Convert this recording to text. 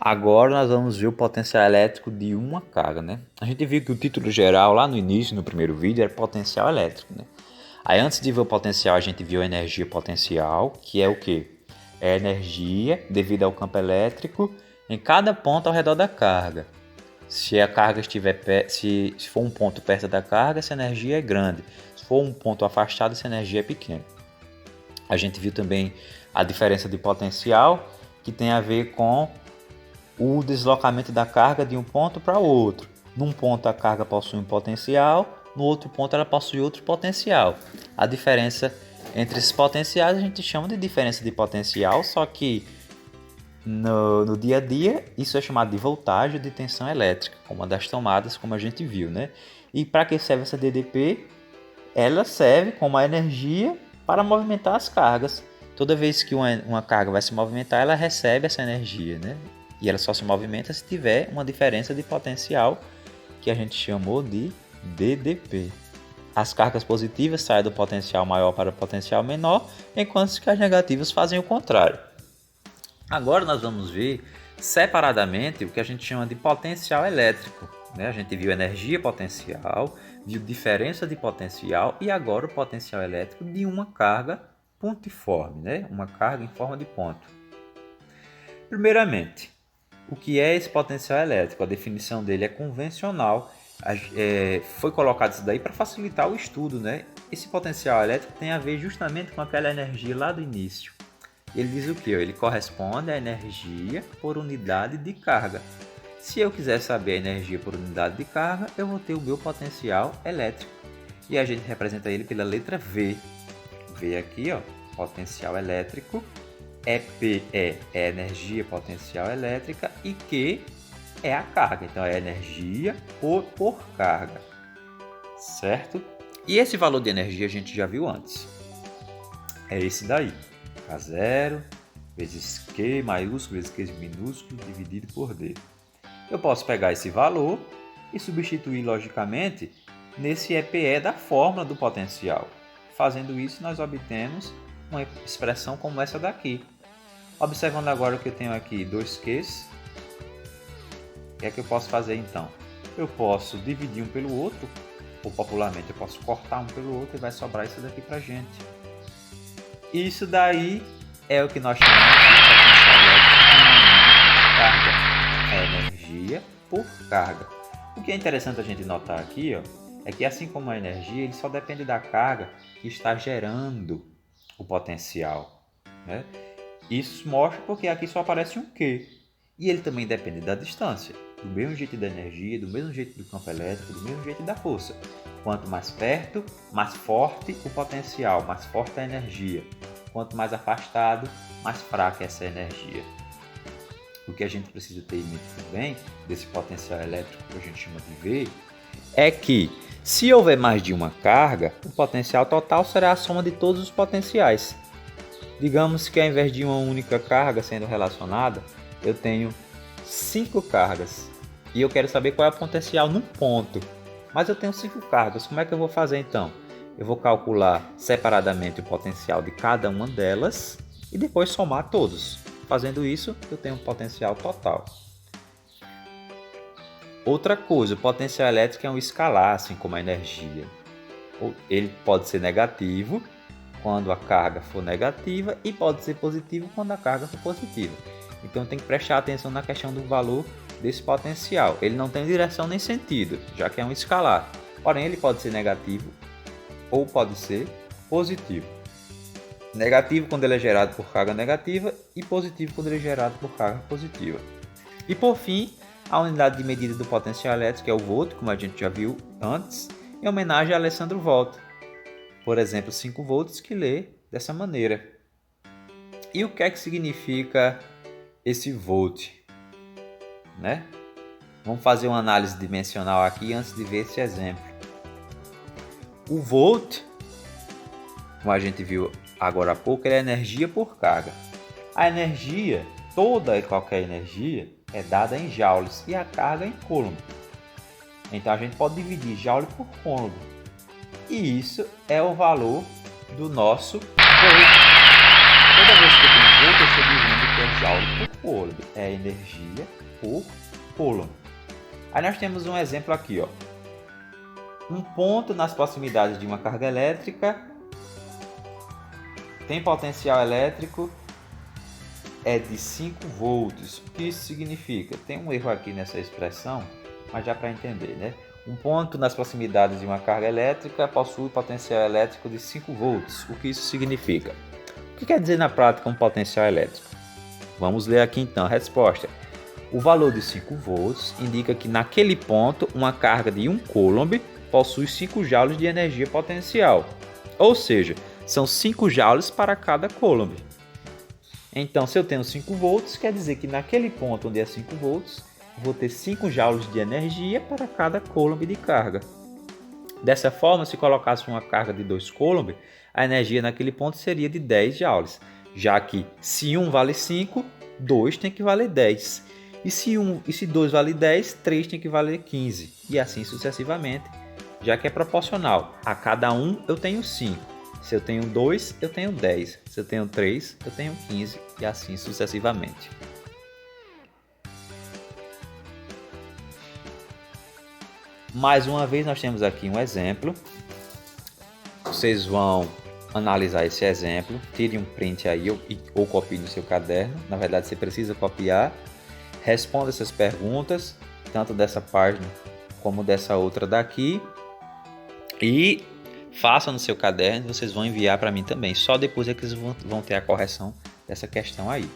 Agora nós vamos ver o potencial elétrico de uma carga, né? A gente viu que o título geral lá no início, no primeiro vídeo, era potencial elétrico, né? Aí antes de ver o potencial, a gente viu a energia potencial, que é o quê? É a energia devido ao campo elétrico em cada ponto ao redor da carga. Se a carga estiver se for um ponto perto da carga, essa energia é grande. Se for um ponto afastado, essa energia é pequena. A gente viu também a diferença de potencial, que tem a ver com o deslocamento da carga de um ponto para o outro. Num ponto a carga possui um potencial, no outro ponto ela possui outro potencial. A diferença entre esses potenciais a gente chama de diferença de potencial, só que no dia a dia isso é chamado de voltagem de tensão elétrica, como uma das tomadas, como a gente viu, né? E para que serve essa DDP? Ela serve como a energia para movimentar as cargas. Toda vez que uma carga vai se movimentar, ela recebe essa energia, né? E ela só se movimenta se tiver uma diferença de potencial, que a gente chamou de DDP. As cargas positivas saem do potencial maior para o potencial menor, enquanto que as negativas fazem o contrário. Agora nós vamos ver separadamente o que a gente chama de potencial elétrico, né? A gente viu energia potencial, viu diferença de potencial e agora o potencial elétrico de uma carga pontiforme, né? Uma carga em forma de ponto. Primeiramente, o que é esse potencial elétrico? A definição dele é convencional. Foi colocado isso daí para facilitar o estudo, né? Esse potencial elétrico tem a ver justamente com aquela energia lá do início. Ele diz o que? Ele corresponde à energia por unidade de carga. Se eu quiser saber a energia por unidade de carga, eu vou ter o meu potencial elétrico. E a gente representa ele pela letra V. V aqui, ó, potencial elétrico. P é energia potencial elétrica e Q é a carga. Então é energia por carga, certo? E esse valor de energia a gente já viu antes. É esse daí. K0 vezes Q maiúsculo vezes Q minúsculo dividido por D. Eu posso pegar esse valor e substituir logicamente nesse EPE da fórmula do potencial. Fazendo isso, nós obtemos uma expressão como essa daqui. Observando agora que eu tenho aqui 2Qs, o que é que eu posso fazer então? Eu posso dividir um pelo outro, ou popularmente eu posso cortar um pelo outro e vai sobrar isso daqui pra gente. Isso daí é o que nós chamamos de potencial elétrico de carga. É energia por carga. O que é interessante a gente notar aqui, ó, é que assim como a energia, ele só depende da carga que está gerando o potencial, né? Isso mostra porque aqui só aparece um Q. E ele também depende da distância, do mesmo jeito da energia, do mesmo jeito do campo elétrico, do mesmo jeito da força. Quanto mais perto, mais forte o potencial, mais forte a energia. Quanto mais afastado, mais fraca essa energia. O que a gente precisa ter em mente também, desse potencial elétrico que a gente chama de V, é que se houver mais de uma carga, o potencial total será a soma de todos os potenciais. Digamos que ao invés de uma única carga sendo relacionada, eu tenho 5 cargas e eu quero saber qual é o potencial num ponto. Mas eu tenho 5 cargas, como é que eu vou fazer então? Eu vou calcular separadamente o potencial de cada uma delas e depois somar todos. Fazendo isso, eu tenho um potencial total. Outra coisa, o potencial elétrico é um escalar, assim como a energia. Ele pode ser negativo quando a carga for negativa e pode ser positivo quando a carga for positiva. Então tem que prestar atenção na questão do valor desse potencial. Ele não tem direção nem sentido, já que é um escalar. Porém, ele pode ser negativo ou pode ser positivo. Negativo quando ele é gerado por carga negativa e positivo quando ele é gerado por carga positiva. E por fim, a unidade de medida do potencial elétrico é o volt, como a gente já viu antes, em homenagem a Alessandro Volta. Por exemplo, 5 volts que lê dessa maneira. E o que é que significa esse volt, né? Vamos fazer uma análise dimensional aqui antes de ver esse exemplo. O volt, como a gente viu agora há pouco, ele é energia por carga. A energia, toda e qualquer energia, é dada em joules e a carga em coulomb. Então a gente pode dividir joule por coulomb. E isso é o valor do nosso volt. Toda vez que eu tenho volt, eu estou dizendo que é joule por coulomb, é energia por coulomb. Aí nós temos um exemplo aqui, ó. Um ponto nas proximidades de uma carga elétrica tem potencial elétrico é de 5 volts. O que isso significa? Tem um erro aqui nessa expressão, mas já para entender, né? Um ponto nas proximidades de uma carga elétrica possui potencial elétrico de 5 volts. O que isso significa? O que quer dizer na prática um potencial elétrico? Vamos ler aqui então a resposta. O valor de 5 volts indica que naquele ponto uma carga de 1 coulomb possui 5 joules de energia potencial. Ou seja, são 5 joules para cada coulomb. Então, se eu tenho 5 volts, quer dizer que naquele ponto onde é 5 volts, vou ter 5 joules de energia para cada coulomb de carga. Dessa forma, se colocasse uma carga de 2 coulomb, a energia naquele ponto seria de 10 joules, já que se 1 vale 5, 2 tem que valer 10. E se 2 vale 10, 3 tem que valer 15. E assim sucessivamente, já que é proporcional. A cada 1 eu tenho 5. Se eu tenho 2, eu tenho 10. Se eu tenho 3, eu tenho 15. E assim sucessivamente. Mais uma vez, nós temos aqui um exemplo. Vocês vão analisar esse exemplo. Tire um print aí ou copie no seu caderno. Na verdade, você precisa copiar. Responda essas perguntas, tanto dessa página como dessa outra daqui. E faça no seu caderno, vocês vão enviar para mim também. Só depois é que vocês vão ter a correção dessa questão aí.